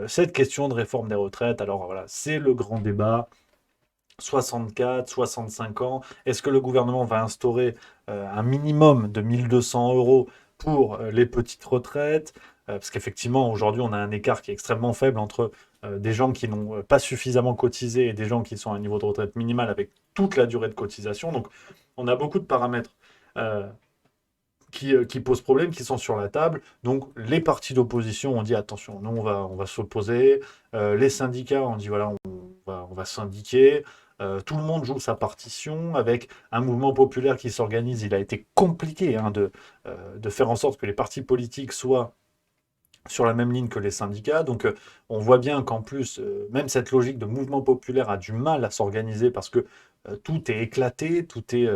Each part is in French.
cette question de réforme des retraites. Alors voilà, c'est le grand débat. 64, 65 ans. Est-ce que le gouvernement va instaurer un minimum de 1200 euros pour les petites retraites? Parce qu'effectivement, aujourd'hui, on a un écart qui est extrêmement faible entre des gens qui n'ont pas suffisamment cotisé et des gens qui sont à un niveau de retraite minimal avec toute la durée de cotisation. Donc, on a beaucoup de paramètres euh, qui posent problème, qui sont sur la table. Donc, les partis d'opposition ont dit attention, nous, on va s'opposer. Les syndicats ont dit voilà, on va syndiquer. Tout le monde joue sa partition avec un mouvement populaire qui s'organise. Il a été compliqué hein, de faire en sorte que les partis politiques soient sur la même ligne que les syndicats. Donc on voit bien qu'en plus, même cette logique de mouvement populaire a du mal à s'organiser parce que tout est éclaté, tout est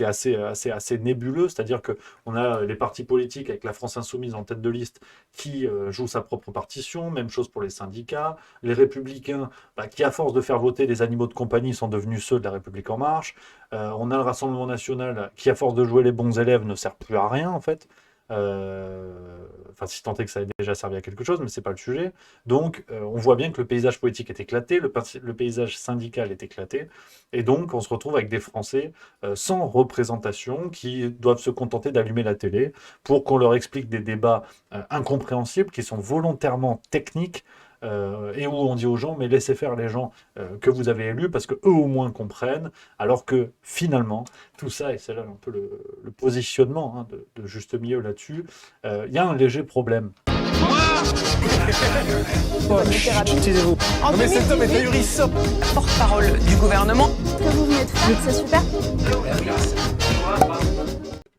assez nébuleux. C'est-à-dire qu'on a les partis politiques avec la France Insoumise en tête de liste qui joue sa propre partition. Même chose pour les syndicats. Les républicains qui, à force de faire voter des animaux de compagnie, sont devenus ceux de la République en marche. On a le Rassemblement national qui, à force de jouer les bons élèves, ne sert plus à rien en fait. Enfin, si tant est que ça ait déjà servi à quelque chose, mais c'est pas le sujet. Donc, on voit bien que le paysage politique est éclaté, le paysage syndical est éclaté, et donc on se retrouve avec des Français sans représentation qui doivent se contenter d'allumer la télé pour qu'on leur explique des débats incompréhensibles qui sont volontairement techniques. Et où on dit aux gens, mais laissez faire les gens que vous avez élus parce que eux au moins comprennent, alors que finalement, tout ça, et c'est là un peu le positionnement hein, de juste milieu là-dessus, il y a un léger problème. Taisez-vous. En Mais cet homme est 2018, ahurissant. porte-parole du gouvernement. Ce que vous venez de faire, c'est super.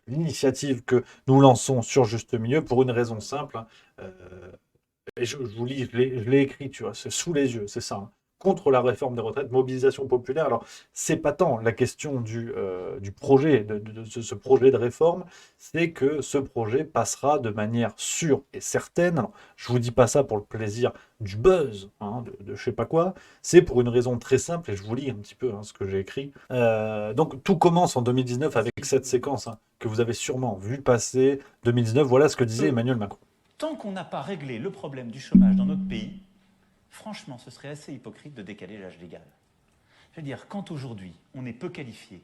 L'initiative que nous lançons sur Juste Milieu pour une raison simple, hein, et je vous lis, je l'ai écrit, tu vois, c'est sous les yeux, c'est ça. Hein. Contre la réforme des retraites, mobilisation populaire. Alors, c'est pas tant la question du projet, de ce projet de réforme, c'est que ce projet passera de manière sûre et certaine. Alors, je vous dis pas ça pour le plaisir du buzz, hein, de je sais pas quoi, c'est pour une raison très simple, et je vous lis un petit peu hein, ce que j'ai écrit. Donc, tout commence en 2019 avec cette séquence hein, que vous avez sûrement vu passer. 2019, voilà ce que disait Emmanuel Macron. Tant qu'on n'a pas réglé le problème du chômage dans notre pays, franchement, ce serait assez hypocrite de décaler l'âge légal. Je veux dire, quand aujourd'hui on est peu qualifié,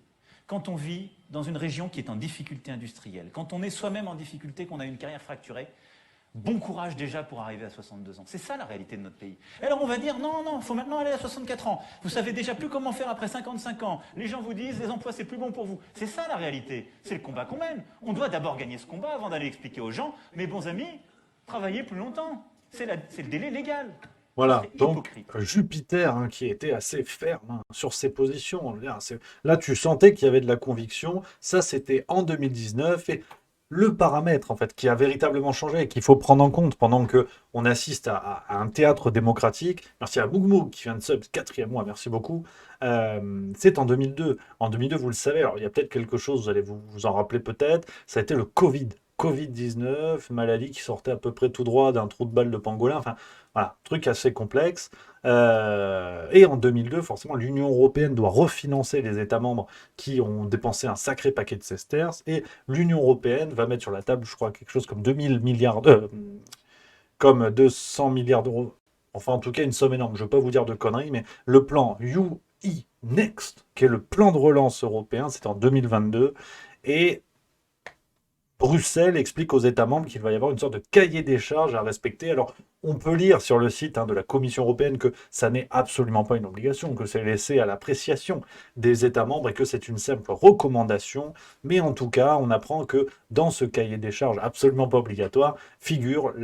quand on vit dans une région qui est en difficulté industrielle, quand on est soi-même en difficulté, qu'on a une carrière fracturée, bon courage déjà pour arriver à 62 ans. C'est ça la réalité de notre pays. Et alors on va dire, non, il faut maintenant aller à 64 ans. Vous savez déjà plus comment faire après 55 ans. Les gens vous disent, les emplois c'est plus bon pour vous. C'est ça la réalité. C'est le combat qu'on mène. On doit d'abord gagner ce combat avant d'aller expliquer aux gens, mes bons amis, travailler plus longtemps. C'est le délai légal. Voilà, C'est donc hypocrite. Jupiter hein, qui était assez ferme hein, sur ses positions. Je veux dire, là, tu sentais qu'il y avait de la conviction. Ça, c'était en 2019. Et le paramètre, en fait, qui a véritablement changé et qu'il faut prendre en compte pendant que on assiste à un théâtre démocratique. Merci à Mougmoug qui vient de sub, 4e mois, merci beaucoup. C'est en 2002. En 2002, vous le savez, alors il y a peut-être quelque chose, vous allez vous en rappeler peut-être, ça a été le Covid. Covid-19, maladie qui sortait à peu près tout droit d'un trou de balle de pangolin. Enfin, voilà, truc assez complexe. Et en 2002, forcément, l'Union européenne doit refinancer les États membres qui ont dépensé un sacré paquet de sesterces. Et l'Union européenne va mettre sur la table, je crois, quelque chose comme 2000 milliards, comme 200 milliards d'euros. Enfin, en tout cas, une somme énorme. Je ne vais pas vous dire de conneries, mais le plan UI Next, qui est le plan de relance européen, c'est en 2022. Et Bruxelles explique aux États membres qu'il va y avoir une sorte de cahier des charges à respecter. Alors, on peut lire sur le site hein, de la Commission européenne que ça n'est absolument pas une obligation, que c'est laissé à l'appréciation des États membres et que c'est une simple recommandation. Mais en tout cas, on apprend que dans ce cahier des charges absolument pas obligatoire figure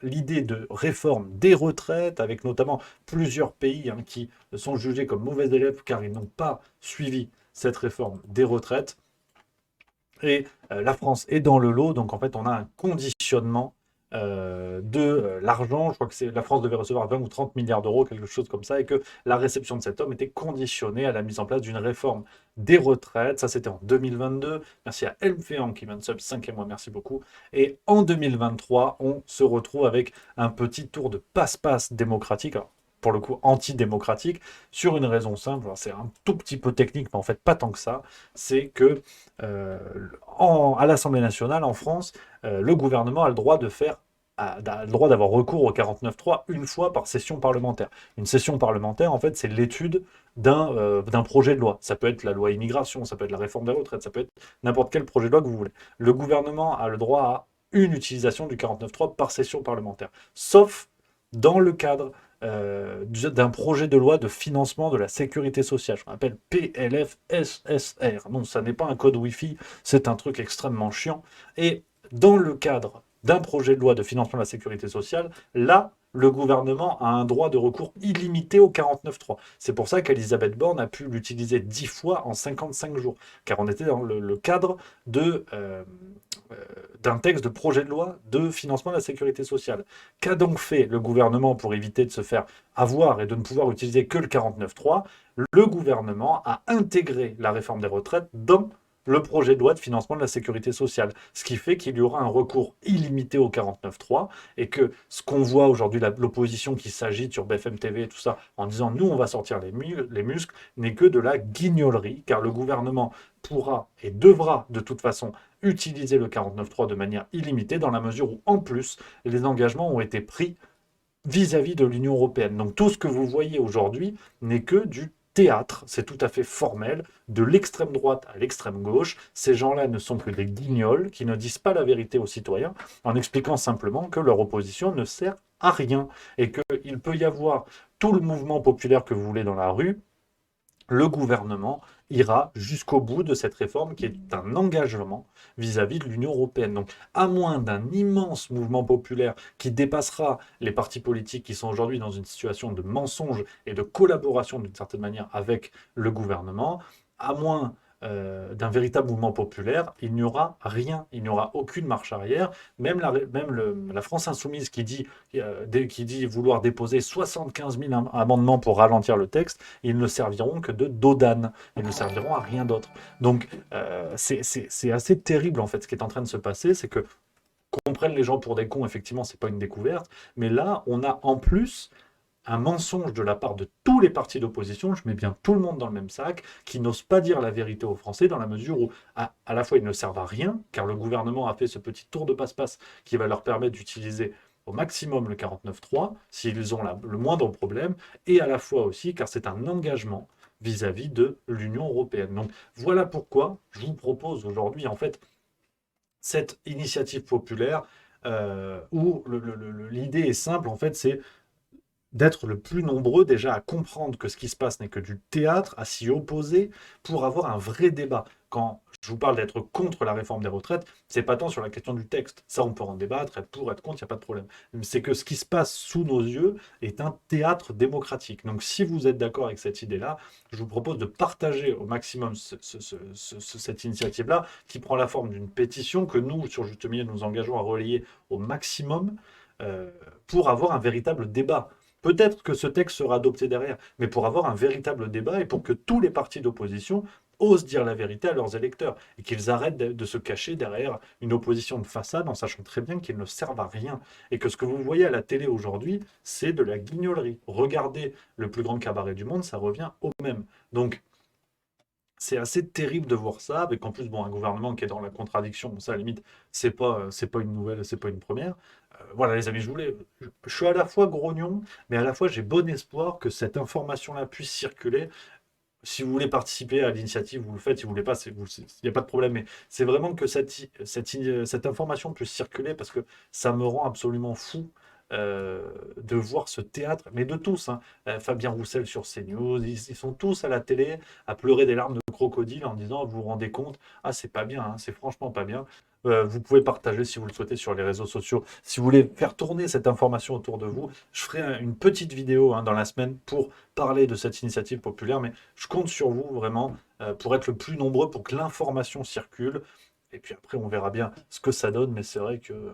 l'idée de réforme des retraites, avec notamment plusieurs pays hein, qui sont jugés comme mauvais élèves car ils n'ont pas suivi cette réforme des retraites. Et la France est dans le lot, donc en fait on a un conditionnement de l'argent. Je crois que la France devait recevoir 20 ou 30 milliards d'euros, quelque chose comme ça, et que la réception de cet homme était conditionnée à la mise en place d'une réforme des retraites. Ça c'était en 2022. Merci à Elmfeang qui vient de sub 5e mois, merci beaucoup. Et en 2023, on se retrouve avec un petit tour de passe-passe démocratique. Alors, pour le coup antidémocratique, sur une raison simple, c'est un tout petit peu technique, mais en fait pas tant que ça, c'est que à l'Assemblée nationale, en France, le gouvernement a le droit de faire a le droit d'avoir recours au 49.3 une fois par session parlementaire. Une session parlementaire, en fait, c'est l'étude d'un projet de loi. Ça peut être la loi immigration, ça peut être la réforme des retraites, ça peut être n'importe quel projet de loi que vous voulez. Le gouvernement a le droit à une utilisation du 49.3 par session parlementaire, sauf dans le cadre d'un projet de loi de financement de la sécurité sociale. On appelle PLFSSR. Non, ça n'est pas un code Wi-Fi, c'est un truc extrêmement chiant. Et dans le cadre d'un projet de loi de financement de la sécurité sociale, là, le gouvernement a un droit de recours illimité au 49.3. C'est pour ça qu'Elisabeth Borne a pu l'utiliser 10 fois en 55 jours, car on était dans le cadre d'un texte de projet de loi de financement de la sécurité sociale. Qu'a donc fait le gouvernement pour éviter de se faire avoir et de ne pouvoir utiliser que le 49.3 ? Le gouvernement a intégré la réforme des retraites dans le projet de loi de financement de la sécurité sociale. Ce qui fait qu'il y aura un recours illimité au 49.3 et que ce qu'on voit aujourd'hui, l'opposition qui s'agite sur BFM TV et tout ça, en disant nous on va sortir les muscles, n'est que de la guignolerie, car le gouvernement pourra et devra de toute façon utiliser le 49.3 de manière illimitée dans la mesure où en plus les engagements ont été pris vis-à-vis de l'Union européenne. Donc tout ce que vous voyez aujourd'hui n'est que du théâtre, c'est tout à fait formel, de l'extrême droite à l'extrême gauche. Ces gens-là ne sont que des guignols qui ne disent pas la vérité aux citoyens en expliquant simplement que leur opposition ne sert à rien et qu'il peut y avoir tout le mouvement populaire que vous voulez dans la rue, le gouvernement ira jusqu'au bout de cette réforme qui est un engagement vis-à-vis de l'Union européenne. Donc, à moins d'un immense mouvement populaire qui dépassera les partis politiques qui sont aujourd'hui dans une situation de mensonge et de collaboration d'une certaine manière avec le gouvernement, à moins d'un véritable mouvement populaire, il n'y aura rien, il n'y aura aucune marche arrière. Même la France insoumise qui dit vouloir déposer 75 000 amendements pour ralentir le texte, ils ne serviront que de dos d'âne, ils ne serviront à rien d'autre. Donc c'est assez terrible en fait ce qui est en train de se passer, c'est que qu'on prenne les gens pour des cons, effectivement, c'est pas une découverte, mais là, on a en plus un mensonge de la part de tous les partis d'opposition, je mets bien tout le monde dans le même sac, qui n'osent pas dire la vérité aux Français dans la mesure où, à la fois, ils ne servent à rien, car le gouvernement a fait ce petit tour de passe-passe qui va leur permettre d'utiliser au maximum le 49.3, s'ils ont le moindre problème, et à la fois aussi, car c'est un engagement vis-à-vis de l'Union européenne. Donc voilà pourquoi je vous propose aujourd'hui, en fait, cette initiative populaire où l'idée est simple, en fait, c'est d'être le plus nombreux déjà à comprendre que ce qui se passe n'est que du théâtre, à s'y opposer pour avoir un vrai débat. Quand je vous parle d'être contre la réforme des retraites, c'est pas tant sur la question du texte. Ça, on peut en débattre, être pour, être contre, il n'y a pas de problème. C'est que ce qui se passe sous nos yeux est un théâtre démocratique. Donc si vous êtes d'accord avec cette idée-là, je vous propose de partager au maximum cette initiative-là, qui prend la forme d'une pétition que nous, sur Juste Milieu, nous engageons à relayer au maximum pour avoir un véritable débat. Peut-être que ce texte sera adopté derrière, mais pour avoir un véritable débat et pour que tous les partis d'opposition osent dire la vérité à leurs électeurs et qu'ils arrêtent de se cacher derrière une opposition de façade en sachant très bien qu'ils ne servent à rien et que ce que vous voyez à la télé aujourd'hui, c'est de la guignolerie. Regardez le plus grand cabaret du monde, ça revient au même. Donc, c'est assez terrible de voir ça, avec en plus un gouvernement qui est dans la contradiction. Ça, à la limite, c'est pas une nouvelle, c'est pas une première. Voilà, les amis, je suis à la fois grognon, mais à la fois j'ai bon espoir que cette information-là puisse circuler. Si vous voulez participer à l'initiative, vous le faites. Si vous voulez pas, il n'y a pas de problème. Mais c'est vraiment que cette information puisse circuler parce que ça me rend absolument fou de voir ce théâtre, mais de tous. Hein. Fabien Roussel sur CNews, ils sont tous à la télé à pleurer des larmes de crocodile en disant vous vous rendez compte, ah c'est pas bien, hein, c'est franchement pas bien. Vous pouvez partager si vous le souhaitez sur les réseaux sociaux. Si vous voulez faire tourner cette information autour de vous, je ferai une petite vidéo dans la semaine pour parler de cette initiative populaire, mais je compte sur vous vraiment pour être le plus nombreux pour que l'information circule. Et puis après, on verra bien ce que ça donne, mais c'est vrai que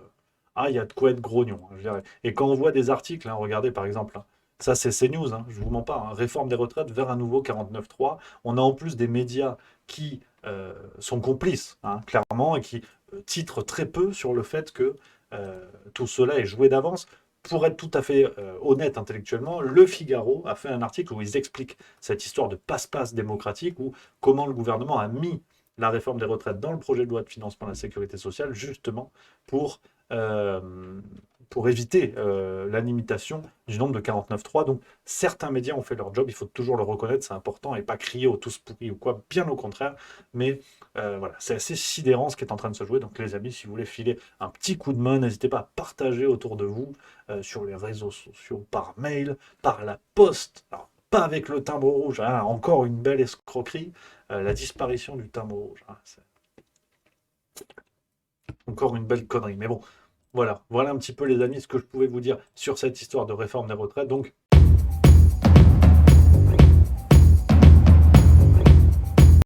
il y a de quoi être grognon, je dirais. Et quand on voit des articles, regardez par exemple, ça c'est CNews, je ne vous mens pas, réforme des retraites vers un nouveau 49.3. On a en plus des médias qui sont complices, clairement, et qui titrent très peu sur le fait que tout cela est joué d'avance. Pour être tout à fait honnête intellectuellement, Le Figaro a fait un article où ils expliquent cette histoire de passe-passe démocratique, où comment le gouvernement a mis la réforme des retraites dans le projet de loi de financement de la sécurité sociale, justement pour pour éviter la limitation du nombre de 49.3. Donc certains médias ont fait leur job, il faut toujours le reconnaître, c'est important, et pas crier au tous pourris ou quoi, bien au contraire. Mais voilà, c'est assez sidérant ce qui est en train de se jouer. Donc les amis, si vous voulez filer un petit coup de main, n'hésitez pas à partager autour de vous, sur les réseaux sociaux, par mail, par la poste. Alors, pas avec le timbre rouge, hein, encore une belle escroquerie, la disparition du timbre rouge. Hein, c'est encore une belle connerie. Mais bon, voilà un petit peu les amis ce que je pouvais vous dire sur cette histoire de réforme des retraites. Donc